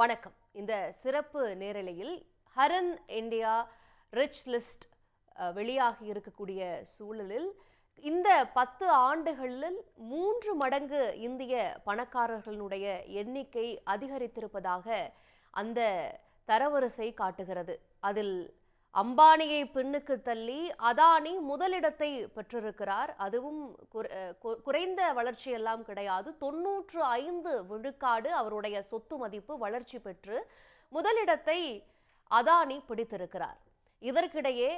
வணக்கம். இந்த சிறப்பு நேரலையில் ஹரன் இந்தியா ரிச் லிஸ்ட் வெளியாகி இருக்கக்கூடிய சூழலில் இந்த 10 ஆண்டுகளில் 3 மடங்கு இந்திய பணக்காரர்களுடைய எண்ணிக்கை அதிகரித்திருப்பதாக அந்த தரவரிசை காட்டுகிறது. அதில் அம்பானியை பின்னுக்கு தள்ளி அதானி முதலிடத்தை பெற்றிருக்கிறார். அதுவும் குறைந்த வளர்ச்சியெல்லாம் கிடையாது. 95 விழுக்காடு அவருடைய சொத்து மதிப்பு வளர்ச்சி பெற்று முதலிடத்தை அதானி பிடித்திருக்கிறார். இதற்கிடையே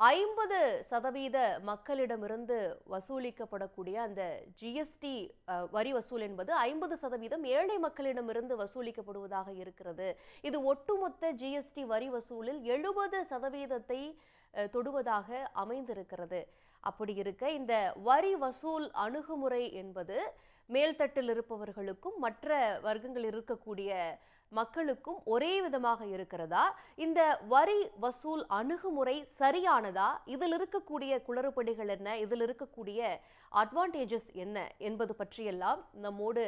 50% மக்களிடமிருந்து வசூலிக்கப்படக்கூடிய அந்த ஜிஎஸ்டி வரி வசூல் என்பது 50% ஏழை மக்களிடமிருந்து வசூலிக்கப்படுவதாக இருக்கிறது. இது ஒட்டுமொத்த ஜிஎஸ்டி வரி வசூலில் 70% தொடுவதாக அமைந்திருக்கிறது. அப்படி இருக்க இந்த வரி வசூல் அணுகுமுறை என்பது மேல்தட்டில் இருப்பவர்களுக்கும் மற்ற வர்க்கங்கள் இருக்கக்கூடிய மக்களுக்கும் ஒரே விதமாக இருக்கிறதா? இந்த வரி வசூல் அணுகுமுறை சரியானதா? இதில் இருக்கக்கூடிய குளறுபடிகள் என்ன, இதில் இருக்கக்கூடிய அட்வான்டேஜஸ் என்ன என்பது பற்றியெல்லாம் நம்மோடு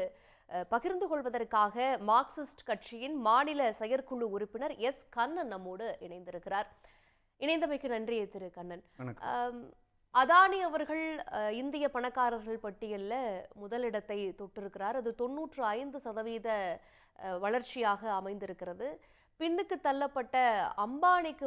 பகிர்ந்து கொள்வதற்காக மார்க்சிஸ்ட் கட்சியின் மாநில செயற்குழு உறுப்பினர் எஸ் கண்ணன் நம்மோடு இணைந்திருக்கிறார். இணைந்தமைக்கு நன்றி திரு கண்ணன். அதானி அவர்கள் இந்திய பணக்காரர்கள் பட்டியலில் முதலிடத்தை தொட்டிருக்கிறார். அது 95% வளர்ச்சியாக அமைந்திருக்கிறது. பின்னுக்கு தள்ளப்பட்ட அம்பானிக்கு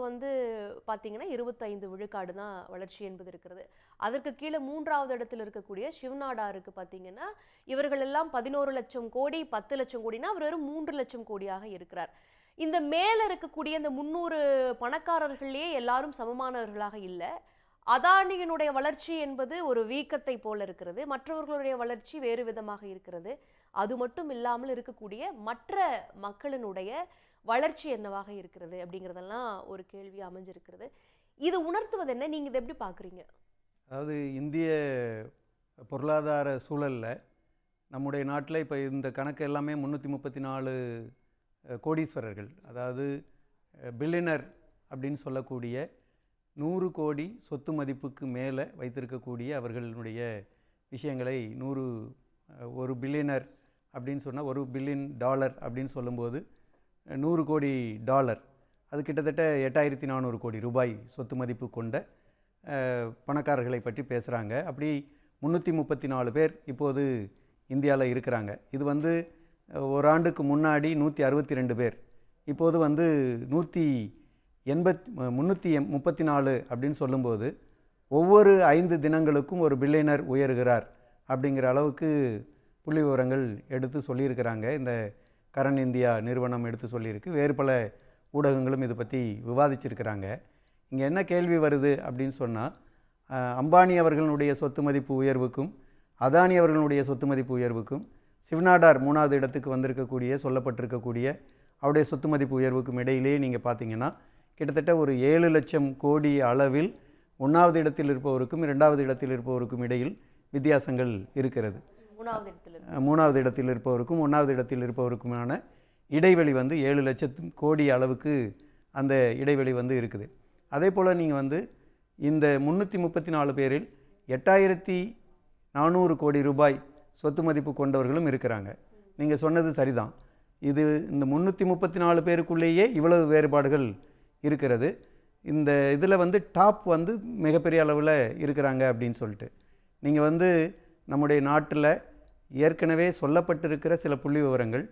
பார்த்தீங்கன்னா 25 விழுக்காடு தான் வளர்ச்சி என்பது இருக்கிறது. அதற்கு கீழே 3வது இடத்தில் இருக்கக்கூடிய சிவ்நாடாருக்கு பார்த்தீங்கன்னா இவர்கள் எல்லாம் 11 லட்சம் கோடி 10 லட்சம் கோடினா அவர் வெறும் 3 லட்சம் கோடியாக இருக்கிறார். இந்த மேல இருக்கக்கூடிய இந்த 300 பணக்காரர்களே எல்லாரும் சமமானவர்களாக இல்லை. அதானியினுடைய வளர்ச்சி என்பது ஒரு வீக்கத்தை போல இருக்கிறது, மற்றவர்களுடைய வளர்ச்சி வேறு விதமாக இருக்கிறது. அது மட்டும் இல்லாமல் இருக்கக்கூடிய மற்ற மக்களினுடைய வளர்ச்சி என்னவாக இருக்கிறது அப்படிங்கிறதெல்லாம் ஒரு கேள்வி அமைஞ்சிருக்கிறது. இது உணர்த்துவது என்ன? நீங்க இதை எப்படி பார்க்குறீங்க? அதாவது இந்திய பொருளாதார சூழலில் நம்முடைய நாட்டில் இப்போ இந்த கணக்கு எல்லாமே 334 கோடீஸ்வரர்கள், அதாவது பில்லியனர் அப்படின்னு சொல்லக்கூடிய 100 கோடி சொத்து மதிப்புக்கு மேலே வைத்திருக்கக்கூடிய அவர்களுடைய விஷயங்களை 1 பில்லியனர் அப்படின்னு சொன்னால் $1 பில்லியன் அப்படின்னு சொல்லும்போது 100 கோடி டாலர், அது கிட்டத்தட்ட 8400 கோடி ரூபாய் சொத்து மதிப்பு கொண்ட பணக்காரர்களை பற்றி பேசுகிறாங்க. அப்படி 334 பேர் இப்போது இந்தியாவில் இருக்கிறாங்க. இது ஒரு ஆண்டுக்கு முன்னாடி 162 பேர், இப்போது 334 அப்படின்னு சொல்லும்போது ஒவ்வொரு 5 தினங்களுக்கும் ஒரு பில்லியனர் உயர்கிறார் அப்படிங்கிற அளவுக்கு புள்ளி விவரங்கள் எடுத்து சொல்லியிருக்கிறாங்க. இந்த கரன் இந்தியா நிறுவனம் எடுத்து சொல்லியிருக்கு. வேறு பல ஊடகங்களும் இதை பற்றி விவாதிச்சிருக்கிறாங்க. இங்கே என்ன கேள்வி வருது அப்படின்னு சொன்னால், அம்பானி அவர்களுடைய சொத்து மதிப்பு உயர்வுக்கும் அதானி அவர்களுடைய சொத்து மதிப்பு உயர்வுக்கும் சிவ்நாடார் 3வது இடத்துக்கு வந்திருக்கக்கூடிய சொல்லப்பட்டிருக்கக்கூடிய அவருடைய சொத்து மதிப்பு உயர்வுக்கும் இடையிலேயே நீங்கள் பார்த்தீங்கன்னா கிட்டத்தட்ட ஒரு 7 லட்சம் கோடி அளவில் 1வது இடத்தில் இருப்பவருக்கும் 2வது இடத்தில் இருப்பவருக்கும் இடையில் வித்தியாசங்கள் இருக்கிறது. 3வது இடத்தில் இருப்பவருக்கும் 1வது இடத்தில் இருப்பவருக்குமான இடைவெளி 7 லட்சம் கோடி அளவுக்கு அந்த இடைவெளி இருக்குது. அதே போல் நீங்கள் இந்த 334 பேரில் 8400 கோடி ரூபாய் சொத்து மதிப்பு கொண்டவர்களும் இருக்கிறாங்க. நீங்கள் சொன்னது சரிதான். இது இந்த 334 பேருக்குள்ளேயே இவ்வளவு வேறுபாடுகள் இருக்கிறது. இந்த இதில் டாப் மிகப்பெரிய அளவில் இருக்கிறாங்க அப்படின்னு சொல்லிட்டு நீங்கள் நம்முடைய நாட்டில் ஏற்கனவே சொல்லப்பட்டிருக்கிற சில புள்ளி விவரங்கள்,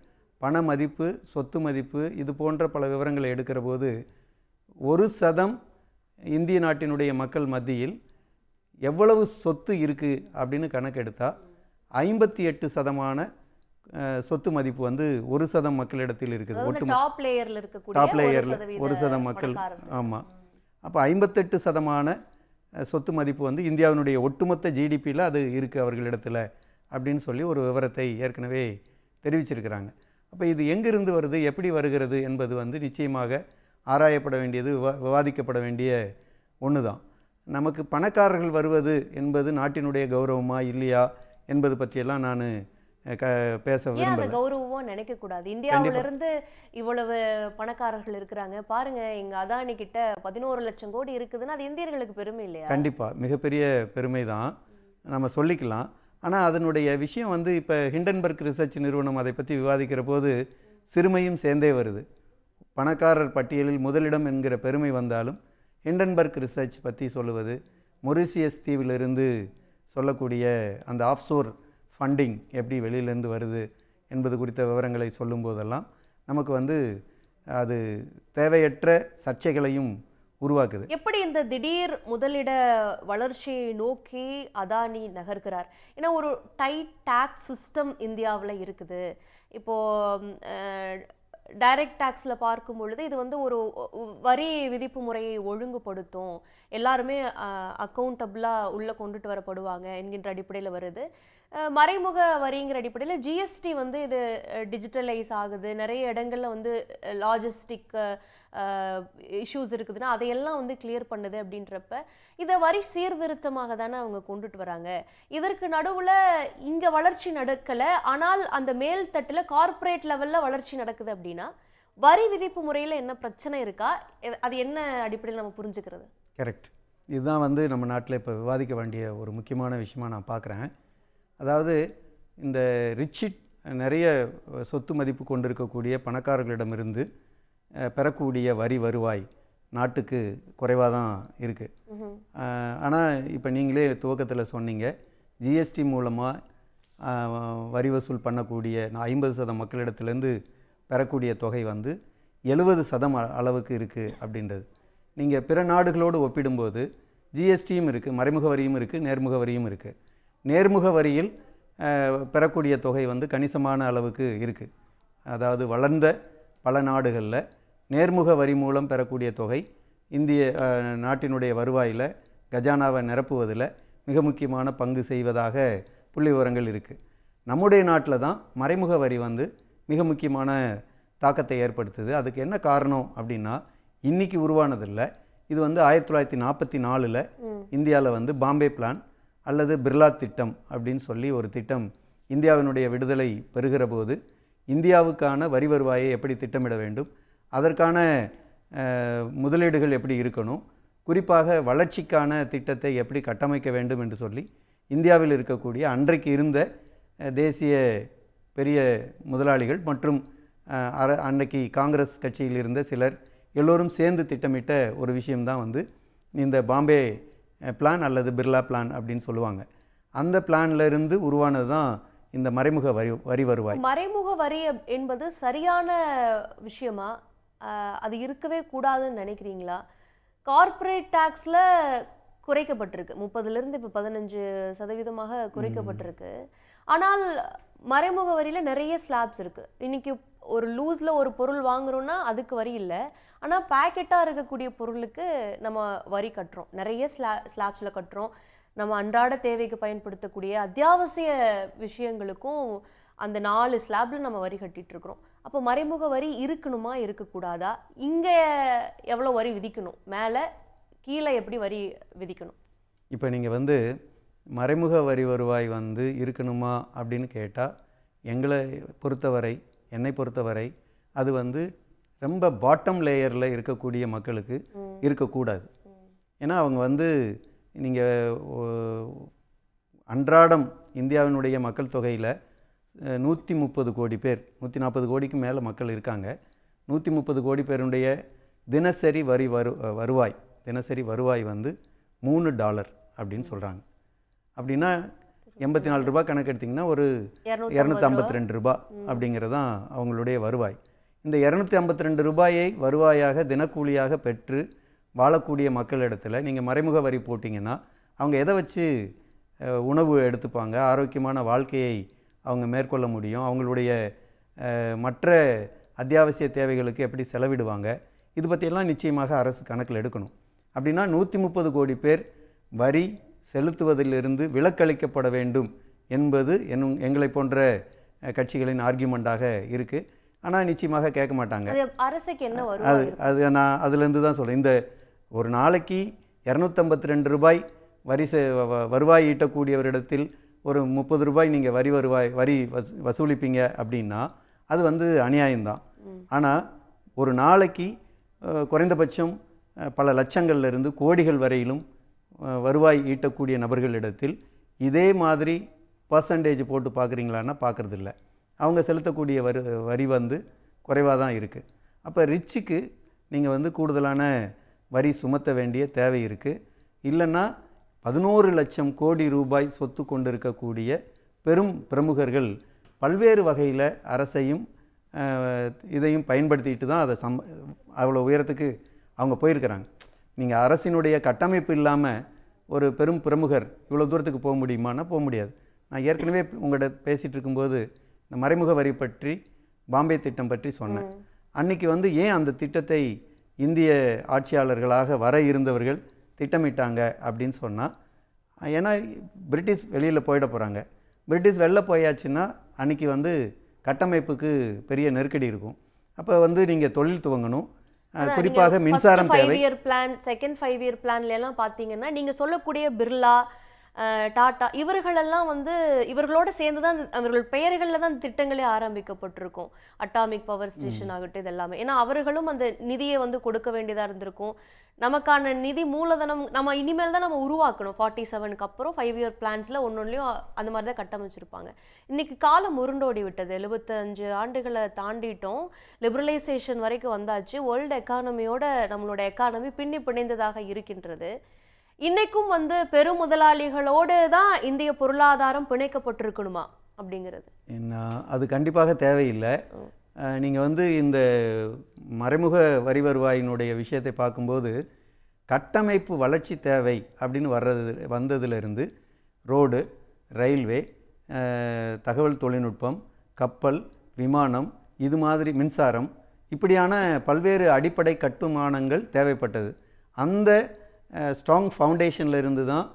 பண மதிப்பு, சொத்து மதிப்பு, இது போன்ற பல விவரங்களை எடுக்கிற போது 1% இந்திய நாட்டினுடைய மக்கள் மத்தியில் எவ்வளவு சொத்து இருக்குது அப்படின்னு கணக்கெடுத்தால் 58% சொத்து மதிப்பு 1% மக்களிடத்தில் இருக்குது. டாப் லேயரில் 1% மக்கள். ஆமாம். அப்போ 58% சொத்து மதிப்பு இந்தியாவினுடைய ஒட்டுமொத்த ஜிடிபியில் அது இருக்குது அவர்களிடத்தில் அப்படின்னு சொல்லி ஒரு விவரத்தை ஏற்கனவே தெரிவிச்சிருக்கிறாங்க. அப்போ இது எங்கிருந்து வருது, எப்படி வருகிறது என்பது நிச்சயமாக ஆராயப்பட வேண்டியது, விவாதிக்கப்பட வேண்டிய ஒன்று தான். நமக்கு பணக்காரர்கள் வருவது என்பது நாட்டினுடைய கௌரவமா இல்லையா என்பது பற்றியெல்லாம் நான் பேச விரும்பல. கௌரவம் நினைக்க கூடாது. இந்தியாவிலிருந்து இவ்வளவு பணக்காரர்கள் இருக்கிறாங்க பாருங்க, எங்க அதானி கிட்ட 11 லட்சம் கோடி இருக்குதுன்னா அது இந்தியர்களுக்கு பெருமை இல்லையா? கண்டிப்பா மிகப்பெரிய பெருமை தான், நம்ம சொல்லிக்கலாம். ஆனால் அதனுடைய விஷயம் இப்போ ஹிண்டன்பர்க் ரிசர்ச் நிறுவனம் அதை பற்றி விவாதிக்கிற போது சிறுமையும் சேர்ந்தே வருது. பணக்காரர் பட்டியலில் முதலிடம் என்கிற பெருமை வந்தாலும் ஹிண்டன்பர்க் ரிசர்ச் பற்றி சொல்லுவது, மொரிசியஸ் தீவிலிருந்து சொல்லக்கூடிய அந்த ஆஃப்ஷோர் ஃபண்டிங் எப்படி வெளியிலேருந்து வருது என்பது குறித்த விவரங்களை சொல்லும்போதெல்லாம் நமக்கு அது தேவையற்ற சர்ச்சைகளையும் உருவாக்குது. எப்படி இந்த திடீர் முதலிட வளர்ச்சியை நோக்கி அதானி நகர்கிறார்? ஏன்னா ஒரு டைட் டாக்ஸ் சிஸ்டம் இந்தியாவில் இருக்குது. இப்போது டைரக்ட் டேக்ஸில் பார்க்கும் பொழுது இது ஒரு வரி விதிப்பு முறையை ஒழுங்குபடுத்தும், எல்லாருமே அக்கௌண்டபிளாக உள்ளே கொண்டுட்டு வரப்படுவாங்க என்கின்ற அடிப்படையில் வருது. மறைமுக வரிங்கிற அடிப்படையில் ஜிஎஸ்டி இது டிஜிட்டலைஸ் ஆகுது. நிறைய இடங்களில் லாஜிஸ்டிக் இஷ்யூஸ் இருக்குதுன்னா அதையெல்லாம் கிளியர் பண்ணுது. அப்படின்றப்ப இதை வரி சீர்திருத்தமாக தானே அவங்க கொண்டுட்டு வராங்க. இதற்கு நடுவில் இங்கே வளர்ச்சி நடக்கலை, ஆனால் அந்த மேல் தட்டில் கார்ப்பரேட் லெவலில் வளர்ச்சி நடக்குது. அப்படின்னா வரி விதிப்பு முறையில் என்ன பிரச்சனை இருக்கா? அது என்ன அடிப்படையில் நம்ம புரிஞ்சுக்கிறது? கரெக்ட். இதுதான் நம்ம நாட்டில் இப்போ விவாதிக்க வேண்டிய ஒரு முக்கியமான விஷயமா நான் பார்க்குறேன். அதாவது இந்த ரிச்சிட் நிறைய சொத்து மதிப்பு கொண்டிருக்கக்கூடிய பணக்காரர்களிடமிருந்து பெறக்கூடிய வரி வருவாய் நாட்டுக்கு குறைவாக தான் இருக்குது. ஆனால் இப்போ நீங்களே துவக்கத்தில் சொன்னீங்க, ஜிஎஸ்டி மூலமாக வரி வசூல் பண்ணக்கூடிய 50% மக்களிடத்துலேருந்து பெறக்கூடிய தொகை 70% அளவுக்கு இருக்குது அப்படின்றது. நீங்கள் பிற நாடுகளோடு ஒப்பிடும்போது ஜிஎஸ்டியும் இருக்குது, மறைமுக வரியும் இருக்குது, நேர்முக வரியும் இருக்குது. நேர்முக வரியில் பெறக்கூடிய தொகை கணிசமான அளவுக்கு இருக்குது. அதாவது வளர்ந்த பல நாடுகளில் நேர்முக வரி மூலம் பெறக்கூடிய தொகை இந்திய நாட்டினுடைய வருவாயில் கஜானாவை நிரப்புவதில் மிக முக்கியமான பங்கு செய்வதாக புள்ளி விவரங்கள் இருக்குது. நம்முடைய நாட்டில் தான் மறைமுக வரி மிக முக்கியமான தாக்கத்தை ஏற்படுத்துது. அதுக்கு என்ன காரணம் அப்படின்னா, இன்றைக்கி உருவானதில்லை. இது 1944 இந்தியாவில் பாம்பே பிளான் அல்லது பிர்லா திட்டம் அப்படின்னு சொல்லி ஒரு திட்டம் இந்தியாவினுடைய விடுதலை பெறுகிற போது இந்தியாவுக்கான வரி வருவாயை எப்படி திட்டமிட வேண்டும், அதற்கான முதலீடுகள் எப்படி இருக்கணும், குறிப்பாக வளர்ச்சிக்கான திட்டத்தை எப்படி கட்டமைக்க வேண்டும் என்று சொல்லி இந்தியாவில் இருக்கக்கூடிய அன்றைக்கு இருந்த தேசிய பெரிய முதலாளிகள் மற்றும் அன்னைக்கு காங்கிரஸ் கட்சியில் இருந்த சிலர் எல்லோரும் சேர்ந்து திட்டமிட்ட ஒரு விஷயம்தான் இந்த பாம்பே பிளான் அல்லது பிர்லா பிளான் அப்படின்னு சொல்லுவாங்க. அந்த பிளான்ல இருந்து உருவானது தான் இந்த மறைமுக வரி வருவாய். மறைமுக வரி என்பது சரியான விஷயமா? அது இருக்கவே கூடாதுன்னு நினைக்கிறீங்களா? கார்ப்பரேட் டாக்ஸில் குறைக்கப்பட்டிருக்கு, 30லிருந்து இப்போ 15% குறைக்கப்பட்டிருக்கு. ஆனால் மறைமுக வரியில் நிறைய ஸ்லாப்ஸ் இருக்குது. இன்றைக்கி ஒரு லூஸில் ஒரு பொருள் வாங்குறோன்னா அதுக்கு வரி இல்லை, ஆனால் பேக்கெட்டாக இருக்கக்கூடிய பொருளுக்கு நம்ம வரி கட்டுறோம், நிறைய ஸ்லாப்ஸில் கட்டுறோம். நம்ம அன்றாட தேவைக்கு பயன்படுத்தக்கூடிய அத்தியாவசிய விஷயங்களுக்கும் அந்த 4 ஸ்லாப்பில் நம்ம வரி கட்டிகிட்டு இருக்கிறோம். அப்போ மறைமுக வரி இருக்கணுமா இருக்கக்கூடாதா? இங்கே எவ்வளோ வரி விதிக்கணும், மேலே கீழே எப்படி வரி விதிக்கணும்? இப்போ நீங்கள் மறைமுக வரி வருவாய் இருக்கணுமா அப்படின்னு கேட்டால், என்னை பொறுத்தவரை அது ரொம்ப பாட்டம் லேயரில் இருக்கக்கூடிய மக்களுக்கு இருக்கக்கூடாது. ஏன்னா அவங்க நீங்கள் அன்றாடம் இந்தியாவினுடைய மக்கள் தொகையில் 130 கோடி பேர், 140 கோடிக்கு மேலே மக்கள் இருக்காங்க. 130 கோடி பேருடைய தினசரி வருவாய் $3 அப்படின்னு சொல்கிறாங்க. அப்படின்னா 84 ரூபாய் கணக்கு எடுத்திங்கன்னா ஒரு 252 ரூபாய் அப்படிங்கிறது தான் அவங்களுடைய வருவாய். இந்த 252 ரூபாயை வருவாயாக தினக்கூலியாக பெற்று வாழக்கூடிய மக்களிடத்தில் நீங்கள் மறைமுக வரி போட்டிங்கன்னா அவங்க எதை வச்சு உணவு எடுத்துப்பாங்க, ஆரோக்கியமான வாழ்க்கையை அவங்க மேற்கொள்ள முடியும், அவங்களுடைய மற்ற அத்தியாவசிய தேவைகளுக்கு எப்படி செலவிடுவாங்க, இது பற்றியெல்லாம் நிச்சயமாக அரசு கணக்கில் எடுக்கணும். அப்படின்னா 130 கோடி பேர் வரி செலுத்துவதிலிருந்து விலக்களிக்கப்பட வேண்டும் என்பது எங்களை போன்ற கட்சிகளின் ஆர்கியூமெண்ட்டாக இருக்குது. ஆனால் நிச்சயமாக கேட்க மாட்டாங்க. அரசுக்கு என்ன வரும்? அது நான் அதுலேருந்து தான் சொல்கிறேன். இந்த ஒரு நாளைக்கு 252 ரூபாய் வருவாய் ஈட்டக்கூடியவரிடத்தில் ஒரு 30 ரூபாய் நீங்கள் வரி வசூலிப்பீங்க அப்படின்னா அது அநியாயம்தான். ஆனால் ஒரு நாளைக்கு குறைந்தபட்சம் பல லட்சங்கள்லேருந்து கோடிகள் வரையிலும் வருவாய் ஈட்டக்கூடிய நபர்களிடத்தில் இதே மாதிரி பர்சன்டேஜ் போட்டு பார்க்குறீங்களான்னா பார்க்குறதில்ல. அவங்க செலுத்தக்கூடிய வரி குறைவாக தான் இருக்குது. அப்போ ரிச்சுக்கு நீங்கள் வந்து கூடுதலான வரி சுமத்த வேண்டிய தேவை இருக்குது. இல்லைன்னா 11 லட்சம் கோடி ரூபாய் சொத்து கொண்டிருக்கக்கூடிய பெரும் பிரமுகர்கள் பல்வேறு வகையில் அரசையும் இதையும் பயன்படுத்திட்டு தான் அதை அவ்வளோ உயரத்துக்கு அவங்க போயிருக்கிறாங்க. நீங்கள் அரசினுடைய கட்டமைப்பு இல்லாமல் ஒரு பெரும் பிரமுகர் இவ்வளோ தூரத்துக்கு போக முடியுமான்னா போக முடியாது. நான் ஏற்கனவே உங்கள்கிட்ட பேசிகிட்டு இருக்கும்போது இந்த மறைமுக வரி பற்றி, பாம்பே திட்டம் பற்றி சொன்னேன். அன்றைக்கி வந்து ஏன் அந்த திட்டத்தை இந்திய ஆட்சியாளர்களாக வர இருந்தவர்கள் திட்டமிட்டாங்க அப்படின்னு சொன்னால், ஏன்னா பிரிட்டிஷ் வெளியில் போயிட போகிறாங்க. பிரிட்டிஷ் வெளில போயாச்சுன்னா அன்றைக்கி வந்து கட்டமைப்புக்கு பெரிய நெருக்கடி இருக்கும். அப்போ வந்து நீங்கள் தொழில் துவங்கணும், குறிப்பாக மின்சாரம் தேவை. 5 இயர் பிளான், செகண்ட் 5 இயர் பிளான்ல எல்லாம் பார்த்தீங்கன்னா நீங்கள் சொல்லக்கூடிய பிர்லா, டாடா இவர்களெல்லாம் வந்து இவர்களோடு சேர்ந்து தான் அவர்கள் பெயர்களில் தான் திட்டங்களே ஆரம்பிக்கப்பட்டிருக்கும். அட்டாமிக் பவர் ஸ்டேஷன் ஆகட்டும், இது எல்லாமே. ஏன்னா அவர்களும் அந்த நிதியை வந்து கொடுக்க வேண்டியதாக இருந்திருக்கும். நமக்கான நிதி மூலதனம் நம்ம இனிமேல் தான் நம்ம உருவாக்கணும். 47க்கு அப்புறம் 5 இயர் பிளான்ஸில் ஒன்னொன்றையும் அந்த மாதிரி தான் கட்டமைச்சிருப்பாங்க. இன்னைக்கு காலம் உருண்டோடி விட்டது. 75 ஆண்டுகளை தாண்டிட்டோம். லிபரலைசேஷன் வரைக்கும் வந்தாச்சு. வேர்ல்டு எக்கானமியோட நம்மளோட எக்கானமி பின்னி பிணைந்ததாக இருக்கின்றது. இன்னைக்கும் வந்து பெரும் முதலாளிகளோடு தான் இந்திய பொருளாதாரம் பிணைக்கப்பட்டிருக்கணுமா அப்படிங்கிறது அது கண்டிப்பாக தேவையில்லை. நீங்கள் வந்து இந்த மறைமுக வரி வருவாயினுடைய விஷயத்தை பார்க்கும்போது கட்டமைப்பு வளர்ச்சி தேவை அப்படின்னு வந்ததுலேருந்து ரோடு, ரயில்வே, தகவல் தொழில்நுட்பம், கப்பல், விமானம், இது மாதிரி மின்சாரம், இப்படியான பல்வேறு அடிப்படை கட்டுமானங்கள் தேவைப்பட்டது. அந்த ஸ்ட்ராங் ஃபவுண்டேஷனில் இருந்து தான்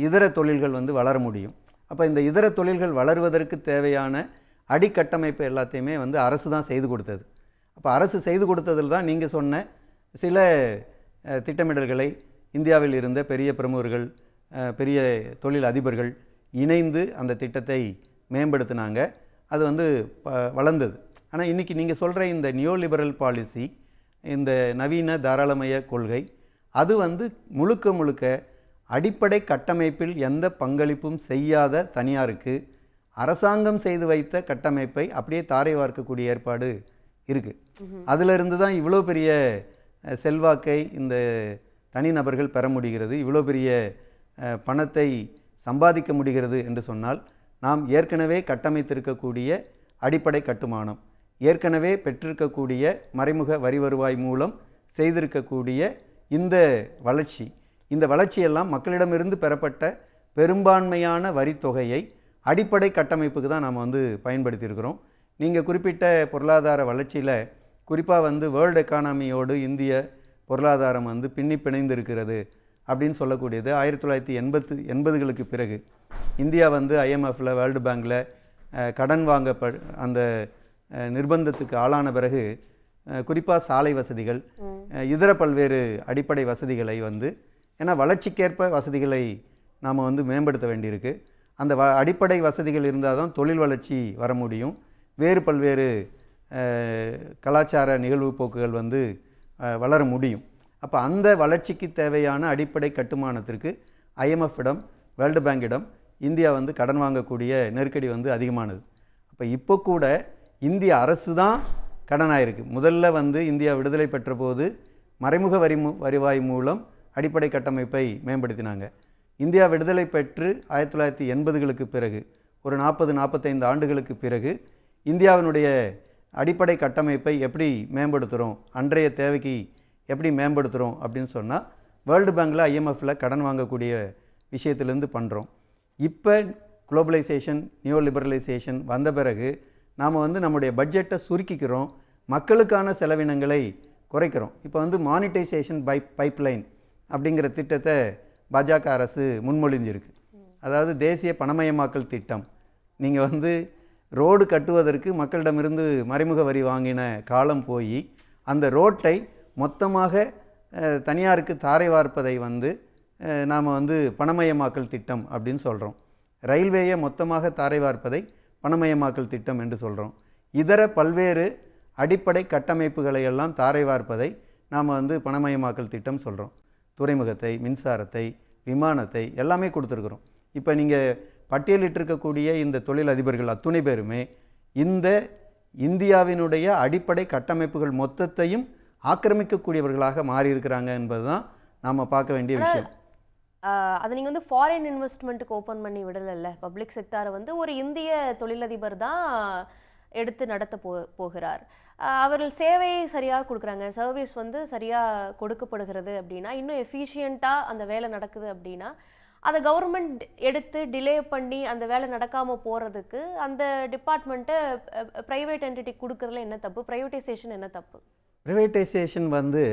இதர தொழில்கள் வந்து வளர முடியும். அப்போ இந்த இதர தொழில்கள் வளருவதற்கு தேவையான அடிக்கட்டமைப்பு எல்லாத்தையுமே வந்து அரசு தான் செய்து கொடுத்தது. அப்போ அரசு செய்து கொடுத்ததில் தான் நீங்கள் சொன்ன சில திட்டமிடல்களை இந்தியாவில் இருந்த பெரிய பிரமுகர்கள், பெரிய தொழில் அதிபர்கள் இணைந்து அந்த திட்டத்தை மேம்படுத்தினாங்க. அது வந்து வளர்ந்தது. ஆனால் இன்றைக்கி நீங்கள் சொல்கிற இந்த நியோ லிபரல் பாலிசி, இந்த நவீன தாராளமய கொள்கை, அது வந்து முழுக்க முழுக்க அடிப்படை கட்டமைப்பில் எந்த பங்களிப்பும் செய்யாத தனியாருக்கு அரசாங்கம் செய்து வைத்த கட்டமைப்பை அப்படியே தாரை வார்க்கக்கூடிய ஏற்பாடு இருக்குது. அதிலிருந்து தான் இவ்வளோ பெரிய செல்வாக்கை இந்த தனிநபர்கள் பெற முடிகிறது, இவ்வளோ பெரிய பணத்தை சம்பாதிக்க முடிகிறது என்று சொன்னால், நாம் ஏற்கனவே கட்டமைத்திருக்கக்கூடிய அடிப்படை கட்டுமானம், ஏற்கனவே பெற்றிருக்கக்கூடிய மறைமுக வரி வருவாய் மூலம் செய்திருக்கக்கூடிய இந்த வளர்ச்சி, இந்த வளர்ச்சியெல்லாம் மக்களிடமிருந்து பெறப்பட்ட பெரும்பான்மையான வரித்தொகையை அடிப்படை கட்டமைப்புக்கு தான் நாம் வந்து பயன்படுத்தியிருக்கிறோம். நீங்கள் குறிப்பிட்ட பொருளாதார வளர்ச்சியில் குறிப்பாக வந்து வேர்ல்டு எக்கானமியோடு இந்திய பொருளாதாரம் வந்து பின்னி பிணைந்து இருக்கிறது அப்படின்னு சொல்லக்கூடியது 1980களுக்கு பிறகு இந்தியா வந்து IMFல, வேர்ல்டு பேங்கில் கடன் வாங்க அந்த நிர்பந்தத்துக்கு ஆளான பிறகு குறிப்பாக சாலை வசதிகள், இதர பல்வேறு அடிப்படை வசதிகளை வந்து, ஏன்னா வளர்ச்சிக்கேற்ப வசதிகளை நாம் வந்து மேம்படுத்த வேண்டியிருக்கு. அந்த அடிப்படை வசதிகள் இருந்தால் தான் தொழில் வளர்ச்சி வர முடியும். வேறு பல்வேறு கலாச்சார நிகழ்வு போக்குகள் வந்து வளர முடியும். அப்போ அந்த வளர்ச்சிக்கு தேவையான அடிப்படை கட்டுமானத்திற்கு IMFிடம், வேர்ல்டு பேங்கிடம் இந்தியா வந்து கடன் வாங்கக்கூடிய நெருக்கடி வந்து அதிகமானது. அப்போ இப்போ கூட இந்திய அரசு தான் கடனாயிருக்கு. முதல்ல வந்து இந்தியா விடுதலை பெற்ற போது மறைமுக வருவாய் மூலம் அடிப்படை கட்டமைப்பை மேம்படுத்தினாங்க. இந்தியா விடுதலை பெற்று 1980களுக்கு பிறகு ஒரு 40-45 ஆண்டுகளுக்கு பிறகு இந்தியாவினுடைய அடிப்படை கட்டமைப்பை எப்படி மேம்படுத்துகிறோம், அன்றைய தேவைக்கு எப்படி மேம்படுத்துகிறோம் அப்படின்னு சொன்னால், வேர்ல்டு பேங்கில் IMFல கடன் வாங்கக்கூடிய விஷயத்திலேருந்து பண்ணுறோம். இப்போ குளோபலைசேஷன், நியோ லிபரலைசேஷன் வந்த பிறகு நாம் வந்து நம்முடைய பட்ஜெட்டை சுருக்கிக்கிறோம், மக்களுக்கான செலவினங்களை குறைக்கிறோம். இப்போ வந்து மானிட்டைசேஷன் பைப்லைன் அப்படிங்கிற திட்டத்தை பாஜக அரசு முன்மொழிஞ்சிருக்கு. அதாவது தேசிய பணமயமாக்கல் திட்டம். நீங்கள் வந்து ரோடு கட்டுவதற்கு மக்களிடமிருந்து மறைமுக வரி வாங்கின காலம் போய் அந்த ரோட்டை மொத்தமாக தனியாருக்கு தாரை வார்ப்பதை வந்து நாம் வந்து பணமயமாக்கல் திட்டம் அப்படின்னு சொல்கிறோம். ரயில்வேயை மொத்தமாக தாரை வார்ப்பதை பணமயமாக்கல் திட்டம் என்று சொல்கிறோம். இதர பல்வேறு அடிப்படை கட்டமைப்புகளை எல்லாம் தாரை வார்ப்பதை நாம் வந்து பணமயமாக்கல் திட்டம் சொல்கிறோம். துறைமுகத்தை, மின்சாரத்தை, விமானத்தை எல்லாமே கொடுத்துருக்குறோம். இப்போ நீங்கள் பட்டியலிட்டிருக்கக்கூடிய இந்த தொழில் அதிபர்கள் அத்துணை பேருமே இந்த இந்தியாவினுடைய அடிப்படை கட்டமைப்புகள் மொத்தத்தையும் ஆக்கிரமிக்கக்கூடியவர்களாக மாறியிருக்கிறாங்க என்பது தான் நாம் பார்க்க வேண்டிய விஷயம். அதை நீங்கள் வந்து ஃபாரின் இன்வெஸ்ட்மெண்ட்டுக்கு ஓப்பன் பண்ணி விடலைல்ல. பப்ளிக் செக்டாரை வந்து ஒரு இந்திய தொழிலதிபர் தான் எடுத்து நடத்த போகிறார். அவர்கள் சேவையை சரியாக கொடுக்குறாங்க, சர்வீஸ் வந்து சரியாக கொடுக்கப்படுகிறது அப்படின்னா, இன்னும் எஃபிஷியண்ட்டாக அந்த வேலை நடக்குது அப்படின்னா, அதை கவர்மெண்ட் எடுத்து டிலே பண்ணி அந்த வேலை நடக்காமல் போகிறதுக்கு அந்த டிபார்ட்மெண்ட்டை ப்ரைவேட் என்டிட்டி கொடுக்கறதுல என்ன தப்பு? ப்ரைவேட்டைசேஷன் என்ன தப்பு? ப்ரைவேட்டைசேஷன் வந்து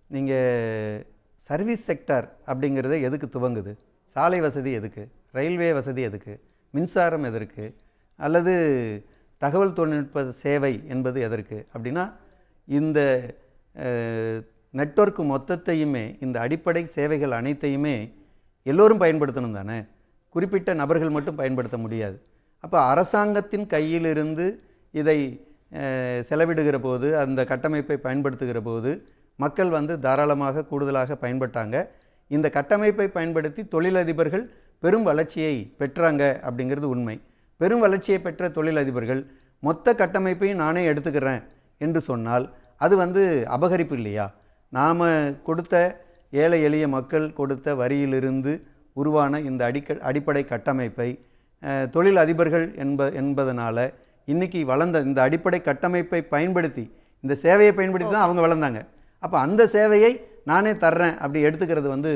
நீங்கள் சர்வீஸ் செக்டார் அப்படிங்கிறத எதுக்கு துவங்குது? சாலை வசதி எதுக்கு? ரயில்வே வசதி எதுக்கு? மின்சாரம் எதற்கு? அல்லது தகவல் தொழில்நுட்ப சேவை என்பது எதற்கு அப்படின்னா, இந்த நெட்வொர்க் மொத்தத்தையுமே, இந்த அடிப்படை சேவைகள் அனைத்தையுமே எல்லோரும் பயன்படுத்தணும் தானே, குறிப்பிட்ட நபர்கள் மட்டும் பயன்படுத்த முடியாது. அப்போ அரசாங்கத்தின் கையிலிருந்து இதை செலவிடுகிற போது, அந்த கட்டமைப்பை பயன்படுத்துகிற போது மக்கள் வந்து தாராளமாக கூடுதலாக பயன்பட்டாங்க. இந்த கட்டமைப்பை பயன்படுத்தி தொழிலதிபர்கள் பெரும் வளர்ச்சியை பெற்றாங்க அப்படிங்கிறது உண்மை. பெரும் வளர்ச்சியை பெற்ற தொழிலதிபர்கள் மொத்த கட்டமைப்பையும் நானே எடுத்துக்கிறேன் என்று சொன்னால் அது வந்து அபகரிப்பு இல்லையா? நாம் கொடுத்த ஏழை எளிய மக்கள் கொடுத்த வரியிலிருந்து உருவான இந்த அடிப்படை கட்டமைப்பை தொழில் அதிபர்கள் என்பதனால இன்றைக்கி வளர்ந்த இந்த அடிப்படை கட்டமைப்பை பயன்படுத்தி, இந்த சேவையை பயன்படுத்தி தான் அவங்க வளர்ந்தாங்க. அப்போ அந்த சேவையை நானே தர்றேன் அப்படி எடுத்துக்கிறது வந்து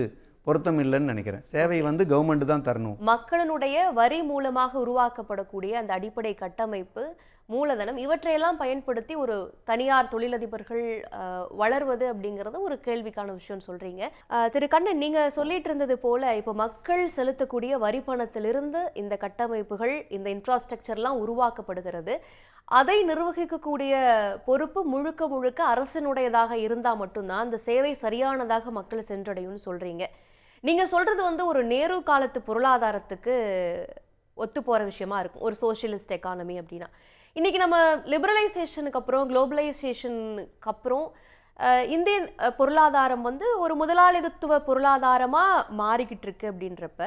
பொருத்தம் இல்லைன்னு நினைக்கிறேன். சேவை வந்து கவர்மெண்ட் தான் தரணும். மக்களினுடைய வரி மூலமாக உருவாக்கப்படக்கூடிய அந்த அடிப்படை கட்டமைப்பு, மூலதனம், இவற்றையெல்லாம் பயன்படுத்தி ஒரு தனியார் தொழிலதிபர்கள் வளர்வது அப்படிங்கிறது ஒரு கேள்விக்கான விஷயம் சொல்றீங்க. திரு கண்ணன், நீங்க சொல்லிட்டு இருந்தது போல இப்போ மக்கள் செலுத்தக்கூடிய வரி பணத்திலிருந்து இந்த கட்டமைப்புகள், இந்த இன்ஃப்ராஸ்ட்ரக்சர்லாம் உருவாக்கப்படுகிறது. அதை நிர்வகிக்கக்கூடிய பொறுப்பு முழுக்க முழுக்க அரசினுடையதாக இருந்தால் மட்டும்தான் அந்த சேவை சரியானதாக மக்களை சென்றடையும்னு சொல்றீங்க. நீங்க சொல்றது வந்து ஒரு நேரு காலத்து பொருளாதாரத்துக்கு ஒத்து போற விஷயமா இருக்கும், ஒரு சோசியலிஸ்ட் எக்கானமி அப்படின்னா. இன்னைக்கு நம்ம லிபரலைசேஷனுக்கு அப்புறம், குளோபலைசேஷனுக்கு அப்புறம் இந்திய பொருளாதாரம் வந்து ஒரு முதலாளித்துவ பொருளாதாரமா மாறிக்கிட்டு இருக்கு. அப்படின்றப்ப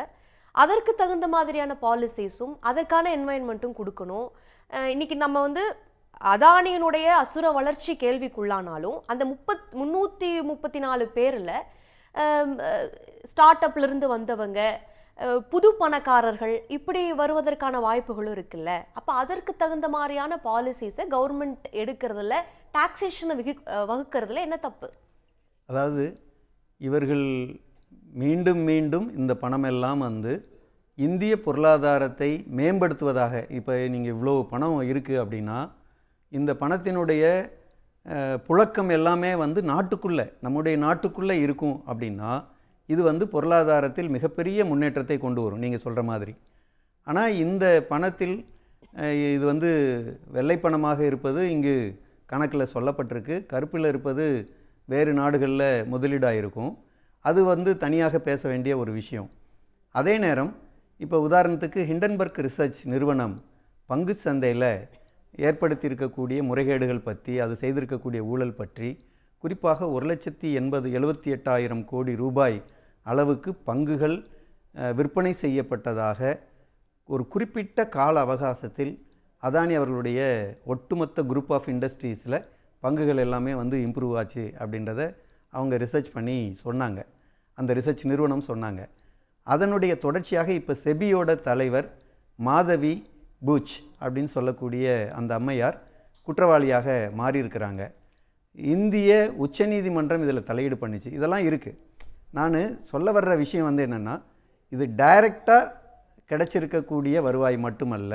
அதற்கு தகுந்த மாதிரியான பாலிசிஸும் அதற்கான என்வாயன்மெண்ட்டும் கொடுக்கணும். இன்னைக்கு நம்ம வந்து அதானியினுடைய அசுர வளர்ச்சி கேள்விக்குள்ளானாலும் அந்த 334 பேரில் ஸ்டார்ட் அப்லேருந்து வந்தவங்க, புது பணக்காரர்கள் இப்படி வருவதற்கான வாய்ப்புகளும் இருக்குல்ல. அப்போ அதற்கு தகுந்த மாதிரியான பாலிசிஸை கவர்மெண்ட் எடுக்கிறதுல, டாக்ஸேஷனை வகுக்கிறதுல என்ன தப்பு? அதாவது இவர்கள் மீண்டும் மீண்டும் இந்த பணமெல்லாம் வந்து இந்திய பொருளாதாரத்தை மேம்படுத்துவதாக, இப்போ நீங்கள் இவ்வளோ பணம் இருக்குது அப்படின்னா இந்த பணத்தினுடைய புழக்கம் எல்லாமே வந்து நாட்டுக்குள்ளே, நம்முடைய நாட்டுக்குள்ளே இருக்கும் அப்படின்னா இது வந்து பொருளாதாரத்தில் மிகப்பெரிய முன்னேற்றத்தை கொண்டு வரும் நீங்கள் சொல்கிற மாதிரி. ஆனால் இந்த பணத்தில் இது வந்து வெள்ளை பணமாக இருப்பது இங்கு கணக்கில் சொல்லப்பட்டிருக்கு, கருப்பில் இருப்பது வேறு நாடுகளில் முதலீடாக இருக்கும். அது வந்து தனியாக பேச வேண்டிய ஒரு விஷயம். அதே நேரம் இப்போ உதாரணத்துக்கு ஹிண்டன்பர்க் ரிசர்ச் நிறுவனம் பங்கு சந்தையில் ஏற்படுத்தியிருக்கக்கூடிய முறைகேடுகள் பற்றி, அது செய்திருக்கக்கூடிய ஊழல் பற்றி, குறிப்பாக 1,78,000 கோடி ரூபாய் அளவுக்கு பங்குகள் விற்பனை செய்யப்பட்டதாக ஒரு குறிப்பிட்ட கால அவகாசத்தில் அதானி அவர்களுடைய ஒட்டுமொத்த குரூப் ஆஃப் இண்டஸ்ட்ரீஸில் பங்குகள் எல்லாமே வந்து இம்ப்ரூவ் ஆச்சு அப்படின்றத அவங்க ரிசர்ச் பண்ணி சொன்னாங்க, அந்த ரிசர்ச் நிறுவனம் சொன்னாங்க. அதனுடைய தொடர்ச்சியாக இப்போ செபியோட தலைவர் மாதவி பூச் அப்படின்னு சொல்லக்கூடிய அந்த அம்மையார் குற்றவாளியாக மாறியிருக்கிறாங்க. இந்திய உச்சநீதிமன்றம் இதில் தலையீடு பண்ணிச்சு. இதெல்லாம் இருக்குது. நான் சொல்ல வர்ற விஷயம் வந்து என்னென்னா, இது டைரெக்டாக கிடைச்சிருக்கக்கூடிய வருவாய் மட்டுமல்ல,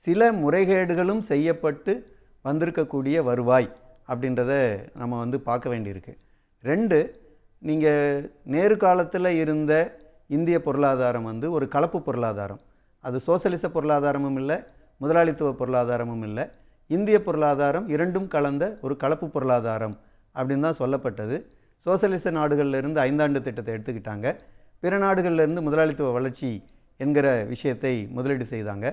சில முறைகேடுகளும் செய்யப்பட்டு வந்திருக்கக்கூடிய வருவாய் அப்படின்றத நம்ம வந்து பார்க்க வேண்டியிருக்கு. 2, நீங்கள் நேரு காலத்தில் இருந்த இந்திய பொருளாதாரம் வந்து ஒரு கலப்பு பொருளாதாரம். அது சோசலிச பொருளாதாரமும் இல்லை, முதலாளித்துவ பொருளாதாரமும் இல்லை. இந்திய பொருளாதாரம் இரண்டும் கலந்த ஒரு கலப்பு பொருளாதாரம் அப்படின்னு தான் சொல்லப்பட்டது. சோசலிச நாடுகளிலிருந்து 5 ஆண்டு திட்டத்தை எடுத்துக்கிட்டாங்க. பிற நாடுகளிலிருந்து முதலாளித்துவ வளர்ச்சி என்கிற விஷயத்தை முதலீடு செய்தாங்க.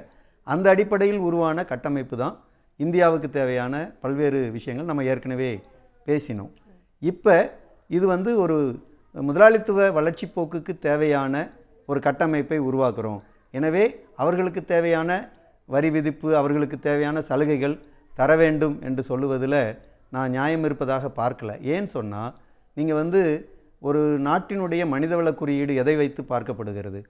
அந்த அடிப்படையில் உருவான கட்டமைப்பு தான் இந்தியாவுக்கு தேவையான பல்வேறு விஷயங்கள் நம்ம ஏற்கனவே பேசினோம். இப்போ இது வந்து ஒரு முதலாளித்துவ வளர்ச்சி போக்குக்கு தேவையான ஒரு கட்டமைப்பை உருவாக்குறோம். எனவே அவர்களுக்கு தேவையான வரி விதிப்பு, அவர்களுக்கு தேவையான சலுகைகள், தர வேண்டும் என்று சொல்லுவதில் நான் நியாயம் இருப்பதாக பார்க்கல. ஏன்னு சொன்னால், நீங்கள் வந்து ஒரு நாட்டினுடைய மனிதவள குறியீடு எதை வைத்து பார்க்கப்படுகிறது?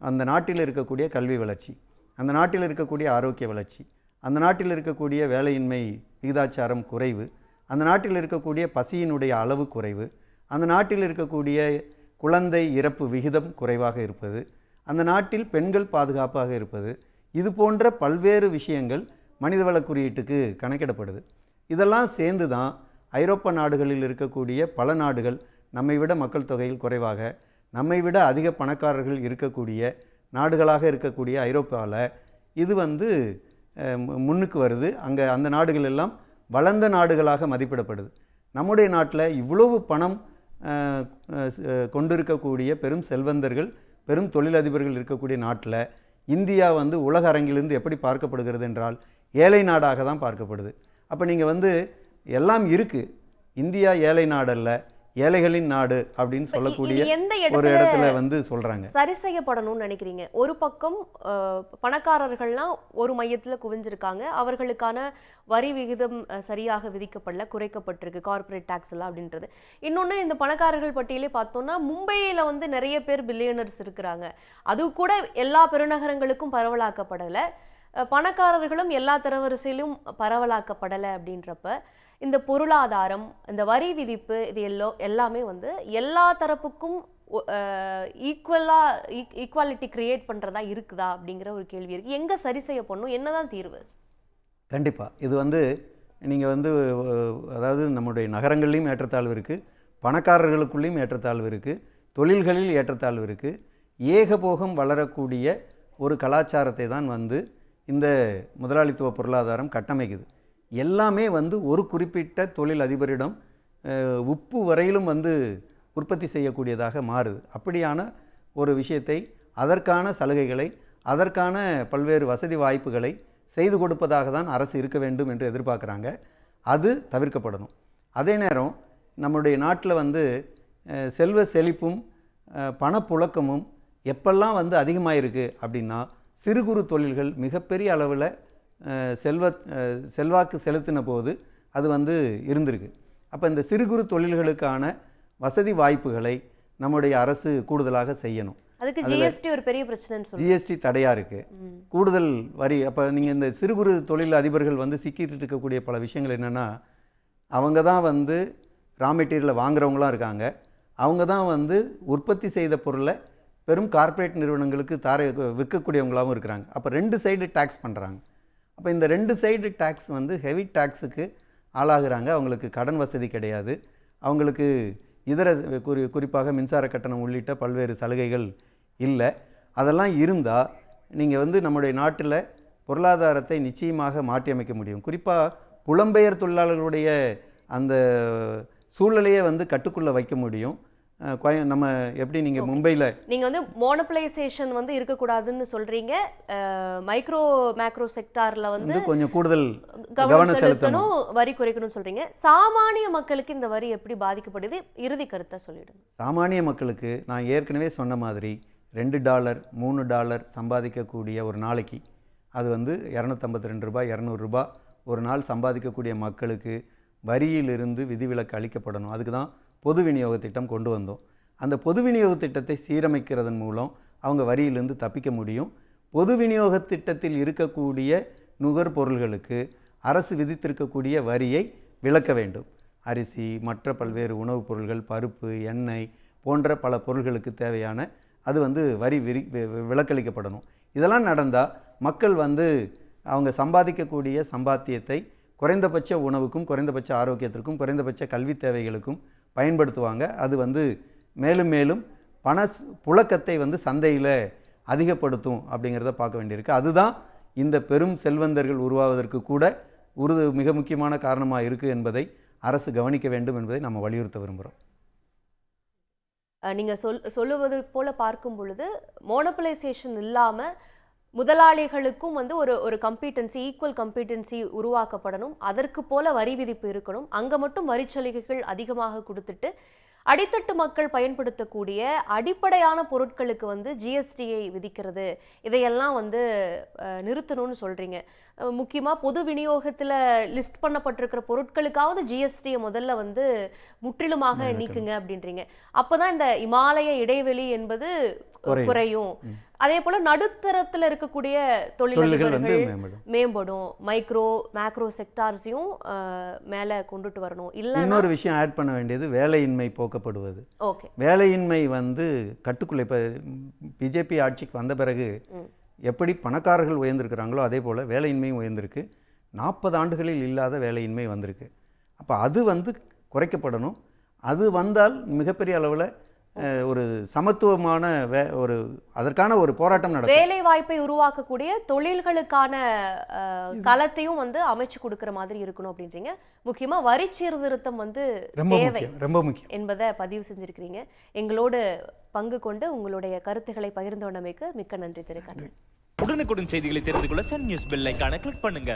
அந்த நாட்டில் இருக்கக்கூடிய கல்வி வளர்ச்சி, அந்த நாட்டில் இருக்கக்கூடிய ஆரோக்கிய வளர்ச்சி, அந்த நாட்டில் இருக்கக்கூடிய வேலையின்மை விகிதாச்சாரம் குறைவு, அந்த நாட்டில் இருக்கக்கூடிய பசியினுடைய அளவு குறைவு, அந்த நாட்டில் இருக்கக்கூடிய குழந்தை இறப்பு விகிதம் குறைவாக இருப்பது, அந்த நாட்டில் பெண்கள் பாதுகாப்பாக இருப்பது, இது போன்ற பல்வேறு விஷயங்கள் மனிதவள குறியீட்டுக்கு கணக்கிடப்படுது. இதெல்லாம் சேர்ந்து தான் ஐரோப்பா நாடுகளில் இருக்கக்கூடிய பல நாடுகள் நம்மை விட மக்கள் தொகையில் குறைவாக, நம்மை விட அதிக பணக்காரர்கள் இருக்கக்கூடிய நாடுகளாக இருக்கக்கூடிய ஐரோப்பாவில் இது வந்து முன்னுக்கு வருது. அங்கே அந்த நாடுகள் எல்லாம் வளர்ந்த நாடுகளாக மதிப்பிடப்படுது. நம்முடைய நாட்டில் இவ்வளவு பணம் கொண்டிருக்கக்கூடிய பெரும் செல்வந்தர்கள், பெரும் தொழிலதிபர்கள் இருக்கக்கூடிய நாட்டில் இந்தியா வந்து உலக அரங்கிலிருந்து எப்படி பார்க்கப்படுகிறது என்றால் ஏழை நாடாக தான் பார்க்கப்படுது. அப்போ நீங்கள் வந்து எல்லாம் இருக்குது, இந்தியா ஏழை நாடல்ல, ஏழைகளின் நாடு அப்படின்னு சொல்லக்கூடிய ஒரு இடத்துல வந்து சொல்கிறாங்க. சரி செய்யப்படணும்னு நினைக்கிறீங்க? ஒரு பக்கம் பணக்காரர்கள்லாம் ஒரு மையத்தில் குவிஞ்சிருக்காங்க, அவர்களுக்கான வரி விகிதம் சரியாக விதிக்கப்படல, குறைக்கப்பட்டிருக்கு கார்பரேட் டாக்ஸ் எல்லாம் அப்படின்றது. இன்னொன்று, இந்த பணக்காரர்கள் பட்டியலே பார்த்தோம்னா மும்பையில் வந்து நிறைய பேர் பில்லியனர்ஸ் இருக்கிறாங்க. அது கூட எல்லா பெருநகரங்களுக்கும் பரவலாக்கப்படலை, பணக்காரர்களும் எல்லா தரவரிசையிலும் பரவலாக்கப்படலை. அப்படின்றப்ப இந்த பொருளாதாரம், இந்த வரி விதிப்பு, இது எல்லாமே வந்து எல்லா தரப்புக்கும் ஈக்குவாலிட்டி கிரியேட் பண்ணுறதா இருக்குதா அப்படிங்கிற ஒரு கேள்வி இருக்குது. எங்கே சரி செய்ய பண்ணணும், என்னதான் தீர்வு? கண்டிப்பாக இது வந்து நீங்கள் வந்து அதாவது நம்முடைய நகரங்கள்லேயும் ஏற்றத்தாழ்வு இருக்குது, பணக்காரர்களுக்குள்ளேயும் ஏற்றத்தாழ்வு இருக்குது, தொழில்களில் ஏற்றத்தாழ்வு இருக்குது. ஏகபோகம் வளரக்கூடிய ஒரு கலாச்சாரத்தை தான் வந்து இந்த முதலாளித்துவ பொருளாதாரம் கட்டமைக்குது. எல்லாமே வந்து ஒரு குறிப்பிட்ட தொழில் அதிபரிடம் உப்பு வரையிலும் வந்து உற்பத்தி செய்யக்கூடியதாக மாறுது. அப்படியான ஒரு விஷயத்தை, அதற்கான சலுகைகளை, அதற்கான பல்வேறு வசதி வாய்ப்புகளை செய்து கொடுப்பதாக தான் அரசு இருக்க வேண்டும் என்று எதிர்பார்க்குறாங்க. அது தவிர்க்கப்படணும். அதே நேரம் நம்முடைய நாட்டில் வந்து செல்வ செழிப்பும் பணப்புழக்கமும் எப்பெல்லாம் வந்து அதிகமாக இருக்குது அப்படின்னா, சிறு குறு தொழில்கள் மிகப்பெரிய அளவில் செல்வாக்கு செலுத்தின போது அது வந்து இருந்திருக்கு. அப்போ இந்த சிறு குறு தொழில்களுக்கான வசதி வாய்ப்புகளை நம்முடைய அரசு கூடுதலாக செய்யணும். அதுக்கு ஜிஎஸ்டி ஒரு பெரிய பிரச்சனை. ஜிஎஸ்டி தடையாக இருக்குது, கூடுதல் வரி. அப்போ நீங்கள் இந்த சிறு குறு தொழில் அதிபர்கள் வந்து சிக்கிட்டு இருக்கக்கூடிய பல விஷயங்கள் என்னென்னா, அவங்க தான் வந்து ரா மெட்டீரியலை வாங்குறவங்களாம் இருக்காங்க, அவங்க தான் வந்து உற்பத்தி செய்த பொருளை பெரும் கார்ப்பரேட் நிறுவனங்களுக்கு விற்கக்கூடியவங்களாகவும் இருக்கிறாங்க. அப்போ 2 சைடு டேக்ஸ் பண்ணுறாங்க. அப்போ இந்த 2 சைடு டேக்ஸ் வந்து ஹெவி டேக்ஸுக்கு ஆளாகிறாங்க. அவங்களுக்கு கடன் வசதி கிடையாது, அவங்களுக்கு இதர குறிப்பாக மின்சார கட்டணம் உள்ளிட்ட பல்வேறு சலுகைகள் இல்லை. அதெல்லாம் இருந்தால் நீங்கள் வந்து நம்முடைய நாட்டில் பொருளாதாரத்தை நிச்சயமாக மாற்றியமைக்க முடியும். குறிப்பாக புலம்பெயர் தொழிலாளர்களுடைய அந்த சூழலையே வந்து கட்டுக்குள்ளே வைக்க முடியும். நம்ம எப்படி நீங்கள் மும்பையில் நீங்கள் வந்து மோனோபலைசேஷன் வந்து இருக்கக்கூடாதுன்னு சொல்கிறீங்க, மைக்ரோ மேக்ரோ செக்டாரில் வந்து கொஞ்சம் கூடுதல் கவனம் செலுத்தணும், வரி குறைக்கணும்னு சொல்கிறீங்க. சாமானிய மக்களுக்கு இந்த வரி எப்படி பாதிக்கப்படுது? இறுதி கருத்தை சொல்லிவிடுங்க. சாமானிய மக்களுக்கு நான் ஏற்கனவே சொன்ன மாதிரி $2 $3 சம்பாதிக்கக்கூடிய ஒரு நாளைக்கு, அது வந்து $252 $200 ஒரு நாள் சம்பாதிக்கக்கூடிய மக்களுக்கு வரியிலிருந்து விதிவிலக்கு அளிக்கப்படணும். அதுக்கு தான் பொது விநியோக திட்டம் கொண்டு வந்தோம். அந்த பொது விநியோக திட்டத்தை சீரமைக்கிறதன் மூலம் அவங்க வரியிலிருந்து தப்பிக்க முடியும். பொது விநியோக திட்டத்தில் இருக்கக்கூடிய நுகர்பொருள்களுக்கு அரசு விதித்திருக்கக்கூடிய வரியை விலக்க வேண்டும். அரிசி, மற்ற பல்வேறு உணவுப் பொருள்கள், பருப்பு, எண்ணெய் போன்ற பல பொருள்களுக்கு தேவையான அது வந்து வரி விலக்களிக்கப்படணும். இதெல்லாம் நடந்தால் மக்கள் வந்து அவங்க சம்பாதிக்கக்கூடிய சம்பாத்தியத்தை குறைந்தபட்ச உணவுக்கும், குறைந்தபட்ச ஆரோக்கியத்திற்கும், குறைந்தபட்ச கல்வி தேவைகளுக்கும் பயன்படுத்துவாங்க. அது வந்து மேலும் மேலும் பண புழக்கத்தை வந்து சந்தையில் அதிகப்படுத்தும் அப்படிங்கிறத பார்க்க வேண்டியிருக்கு. அதுதான் இந்த பெரும் செல்வந்தர்கள் உருவாவதற்கு கூட மிக முக்கியமான காரணமாக இருக்குது என்பதை அரசு கவனிக்க வேண்டும் என்பதை நம்ம வலியுறுத்த விரும்புகிறோம். நீங்கள் சொல்லுவது போல பார்க்கும் பொழுது மோனோபலைசேஷன் இல்லாமல் முதலாளிகளுக்கும் வந்து ஒரு கம்பீட்டன்சி, ஈக்குவல் கம்பீட்டன்சி உருவாக்கப்படணும். அதற்கு போல வரி விதிப்பு இருக்கணும். அங்கே மட்டும் வரிச்சலுகைகள் அதிகமாக கொடுத்துட்டு அடித்தட்டு மக்கள் பயன்படுத்தக்கூடிய அடிப்படையான பொருட்களுக்கு வந்து ஜிஎஸ்டியை விதிக்கிறது, இதையெல்லாம் வந்து நிறுத்தணும்னு சொல்றீங்க. முக்கியமா பொது விநியோகத்துல லிஸ்ட் பண்ணப்பட்டிருக்கிற பொருட்களுக்காவது ஜிஎஸ்டியை முதல்ல வந்து முற்றிலுமாக நீக்குங்க அப்படின்றீங்க. அப்பதான் இந்த இமாலய இடைவெளி என்பது குறையும். அதே போல நடுத்தரத்துல இருக்கக்கூடிய தொழிலதிபர்கள் மேம்படும். மேக்ரோ செக்டார்ஸையும் மேல கொண்டுட்டு வரணும். இல்ல இன்னொரு விஷயம் ஆட் பண்ண வேண்டியது வேலையின்மை போக்கப்படுவது. ஓகே, வேலையின்மை வந்து கட்டுக்குள்ள இப்போ பிஜேபி ஆட்சிக்கு வந்த பிறகு எப்படி பணக்காரர்கள் உயர்ந்திருக்கிறாங்களோ அதே போல் வேலையின்மையும் உயர்ந்திருக்கு. 40 ஆண்டுகளில் இல்லாத வேலையின்மை வந்திருக்கு. அப்போ அது வந்து குறைக்கப்படணும். அது வந்தால் மிகப்பெரிய அளவில் ஒரு சமத்துவமான ஒரு அதற்கான ஒரு போராட்டம் நடக்கும். வேலை வாய்ப்பை உருவாக்கக்கூடிய தொழில்களுக்கான களத்தையும் வந்து அமைச்சு கொடுக்கிற மாதிரி இருக்கணும் அப்படின்றீங்க. முக்கியமா வரி சீர்திருத்தம் வந்து ரொம்ப முக்கியம் என்பதை பதிவு செஞ்சிருக்கிறீங்க. எங்களோடு பங்கு கொண்டு உங்களுடைய கருத்துக்களை பகிர்ந்து கொண்டமைக்கு மிக்க நன்றி திரு கண்ணன். உடனுக்குடன் செய்திகளை தெரிந்து கொள்ள சன் நியூஸ் பெல் ஐகானை கிளிக் பண்ணுங்க.